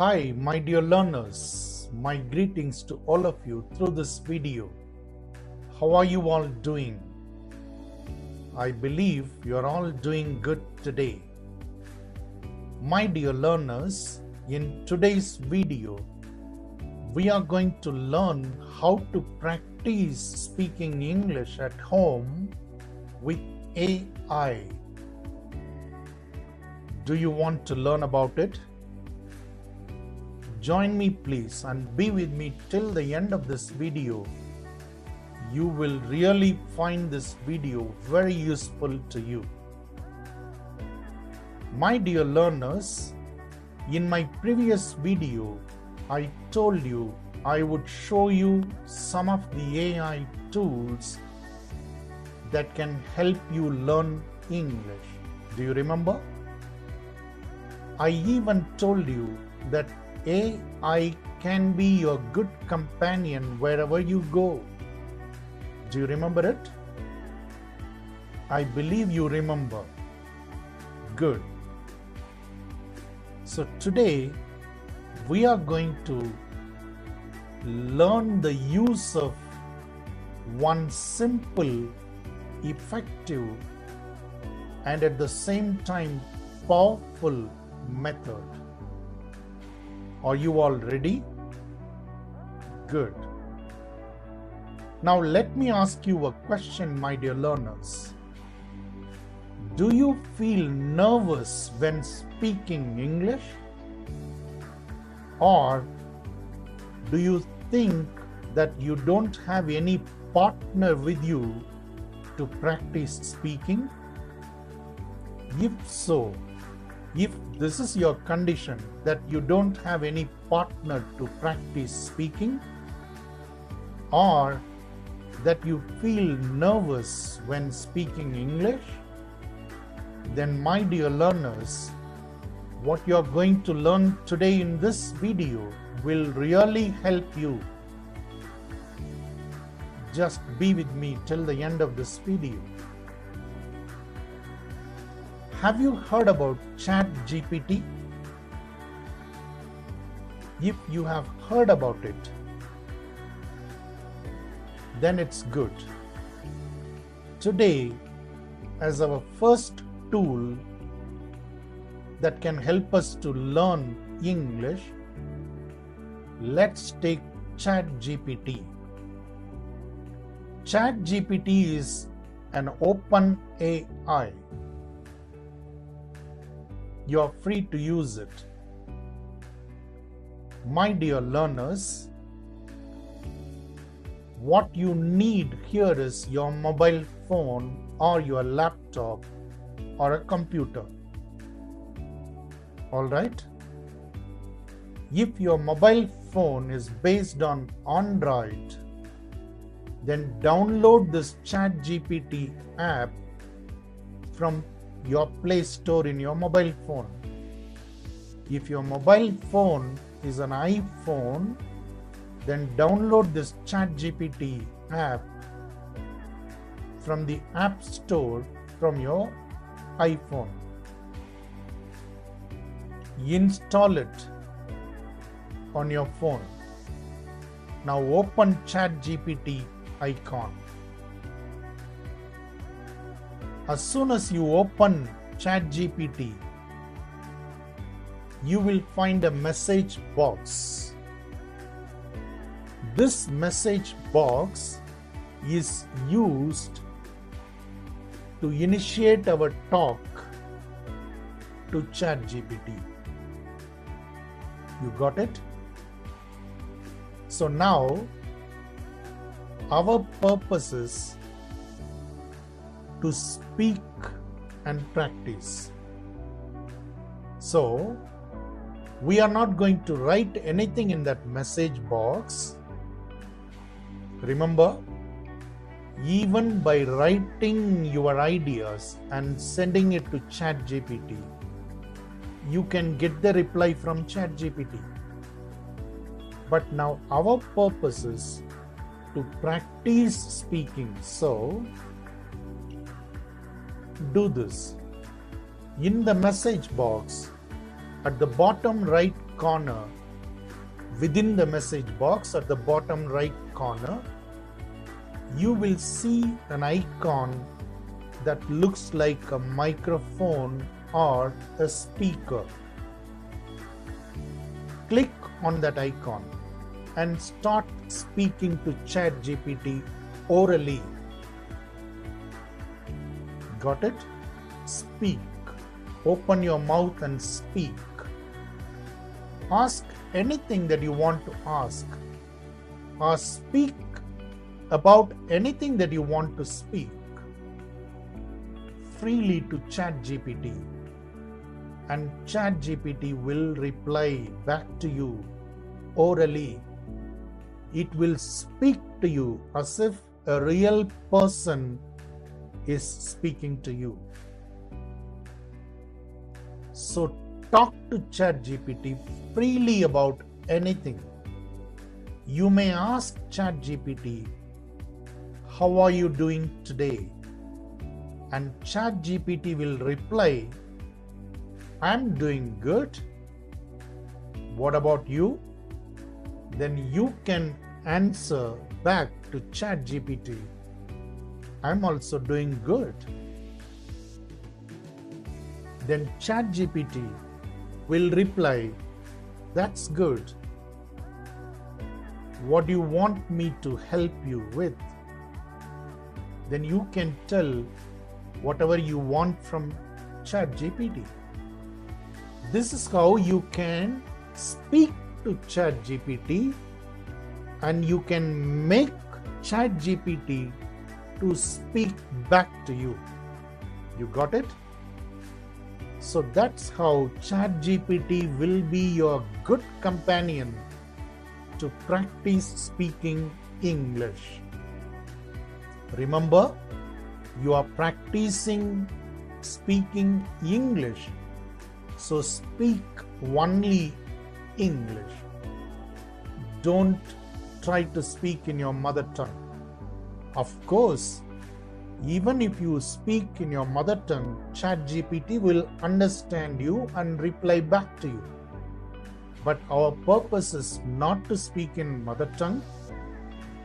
Hi, my dear learners. My greetings to all of you through this video. How are you all doing? I believe you are all doing good today. My dear learners, in today's video, we are going to learn how to practice speaking English at home with AI. Do you want to learn about it? Join me please and be with me till the end of this video. You will really find this video very useful to you. My dear learners, in my previous video, I told you I would show you some of the AI tools that can help you learn English. Do you remember? I even told you that AI can be your good companion wherever you go. Do you remember it? I believe you remember. Good. So today we are going to learn the use of one simple, effective, and at the same time powerful method. Are you all ready? Good. Now let me ask you a question, my dear learners. Do you feel nervous when speaking English? Or do you think that you don't have any partner with you to practice speaking? If so, if this is your condition, that you don't have any partner to practice speaking, or that you feel nervous when speaking English, then my dear learners, what you are going to learn today in this video will really help you. Just be with me till the end of this video. Have you heard about ChatGPT? If you have heard about it, then it's good. Today, as our first tool that can help us to learn English, let's take ChatGPT. ChatGPT is an open AI. You are free to use it. My dear learners, what you need here is your mobile phone or your laptop or a computer. All right? If your mobile phone is based on Android, then download this ChatGPT app from your Play Store in your mobile phone. If your mobile phone is an iPhone, then download this ChatGPT app from the App Store from your iPhone. Install it on your phone. Now open ChatGPT icon. As soon as you open ChatGPT, you will find a message box. This message box is used to initiate our talk to ChatGPT. You got it? So now, our purpose is to speak and practice. So, we are not going to write anything in that message box. Remember, even by writing your ideas and sending it to ChatGPT, you can get the reply from ChatGPT. But now our purpose is to practice speaking. So, do this. In the message box, at the bottom right corner, within the message box at the bottom right corner, you will see an icon that looks like a microphone or a speaker. Click on that icon and start speaking to ChatGPT orally. Got it? Speak. Open your mouth and speak. Ask anything that you want to ask, or speak about anything that you want to speak freely to ChatGPT, and ChatGPT will reply back to you orally. It will speak to you as if a real person is speaking to you. So talk to ChatGPT freely about anything. You may ask ChatGPT, "How are you doing today?" And ChatGPT will reply, "I'm doing good. What about you?" Then you can answer back to ChatGPT, "I'm also doing good." Then ChatGPT will reply, "That's good. What do you want me to help you with?" Then you can tell whatever you want from ChatGPT. This is how you can speak to ChatGPT, and you can make ChatGPT to speak back to you. You got it? So that's how ChatGPT will be your good companion to practice speaking English. Remember, you are practicing speaking English, so speak only English. Don't try to speak in your mother tongue. Of course, even if you speak in your mother tongue, ChatGPT will understand you and reply back to you. But our purpose is not to speak in mother tongue,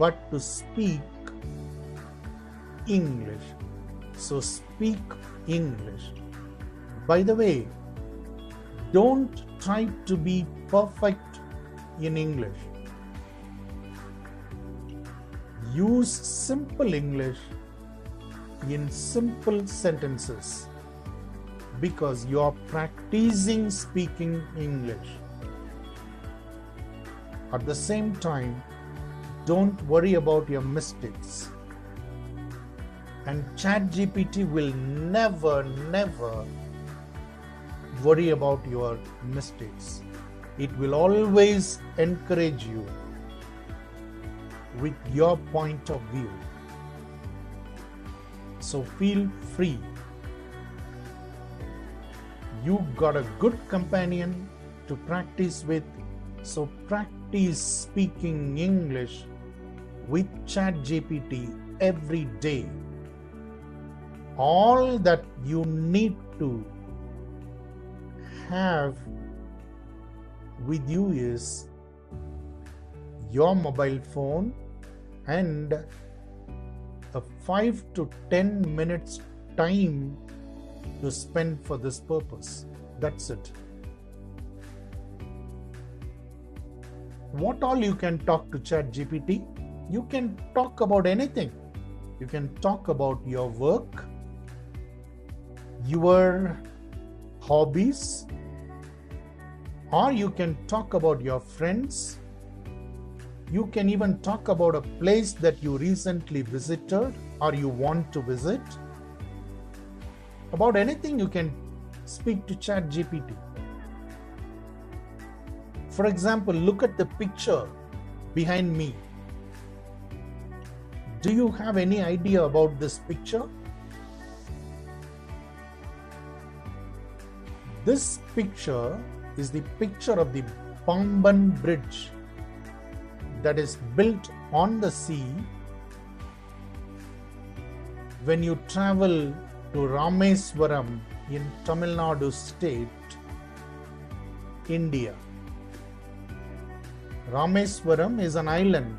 but to speak English. So speak English. By the way, don't try to be perfect in English. Use simple English in simple sentences, because you are practicing speaking English. At the same time, don't worry about your mistakes. And ChatGPT will never worry about your mistakes. It will always encourage you with your point of view. So feel free. You got a good companion to practice with. So practice speaking English with ChatGPT every day. All that you need to have with you is your mobile phone and a 5 to 10 minutes time to spend for this purpose. That's it. What all you can talk to ChatGPT? You can talk about anything. You can talk about your work, your hobbies, or you can talk about your friends. You can even talk about a place that you recently visited or you want to visit. About anything you can speak to ChatGPT. For example, look at the picture behind me. Do you have any idea about this picture? This picture is the picture of the Pamban Bridge that is built on the sea when you travel to Rameswaram in Tamil Nadu state, India. Rameswaram is an island.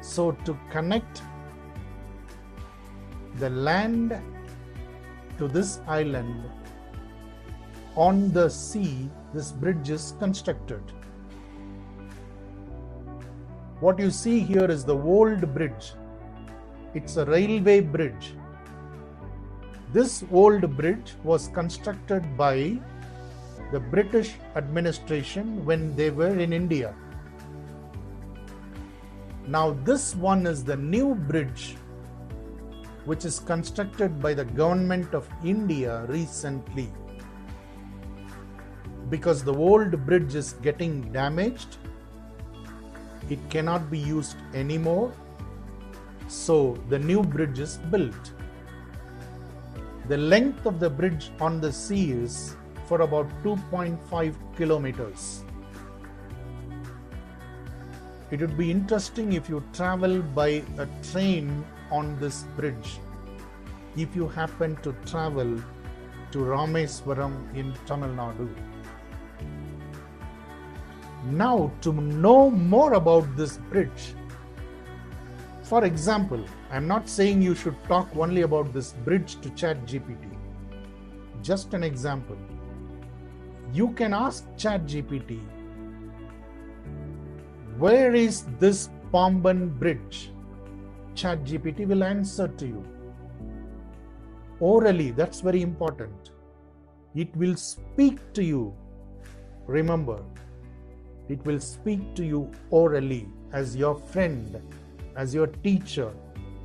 So to connect the land to this island on the sea, this bridge is constructed. What you see here is the old bridge. It's a railway bridge. This old bridge was constructed by the British administration when they were in India. Now this one is the new bridge which is constructed by the government of India recently. Because the old bridge is getting damaged, it cannot be used anymore, so the new bridge is built. The length of the bridge on the sea is for about 2.5 kilometers. It would be interesting if you travel by a train on this bridge, if you happen to travel to Rameswaram in Tamil Nadu. Now, to know more about this bridge, for example, I'm not saying you should talk only about this bridge to ChatGPT. Just an example. You can ask ChatGPT, where is this Pamban bridge? ChatGPT will answer to you. Orally, that's very important. It will speak to you. Remember, it will speak to you orally as your friend, as your teacher,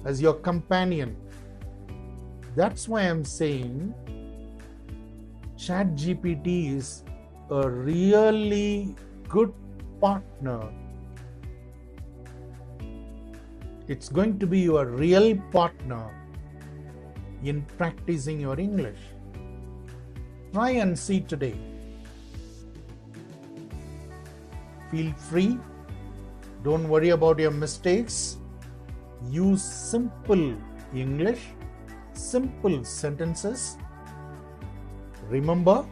as your companion. That's why I'm saying ChatGPT is a really good partner. It's going to be your real partner in practicing your English. Try and see today. Feel free. Don't worry about your mistakes. Use simple English, simple sentences. Remember,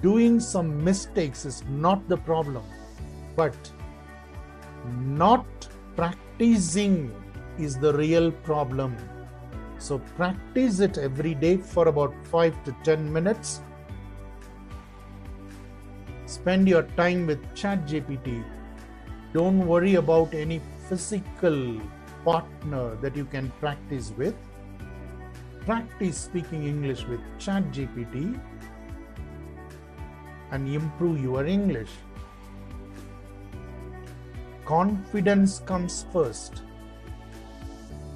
doing some mistakes is not the problem, but not practicing is the real problem. So practice it every day for about 5 to 10 minutes. Spend your time with ChatGPT. Don't worry about any physical partner that you can practice with. Practice speaking English with ChatGPT and improve your English. Confidence comes first.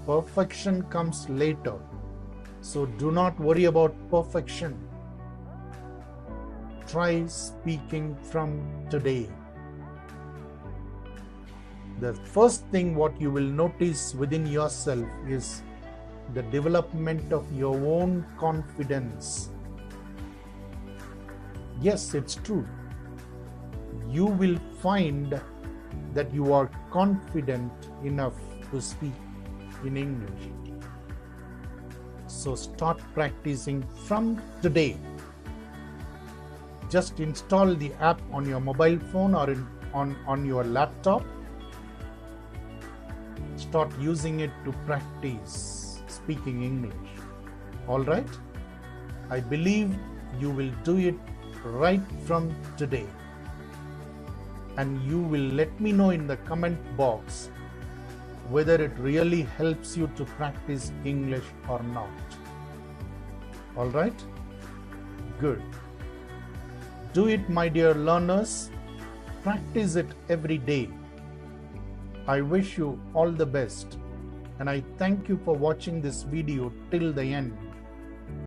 Perfection comes later. So do not worry about perfection. Try speaking from today. The first thing what you will notice within yourself is the development of your own confidence. Yes, it's true. You will find that you are confident enough to speak in English. So start practicing from today. Just install the app on your mobile phone or on your laptop. Start using it to practice speaking English. All right? I believe you will do it right from today. And you will let me know in the comment box whether it really helps you to practice English or not. All right? Good. Do it, my dear learners. Practice it every day. I wish you all the best, and I thank you for watching this video till the end.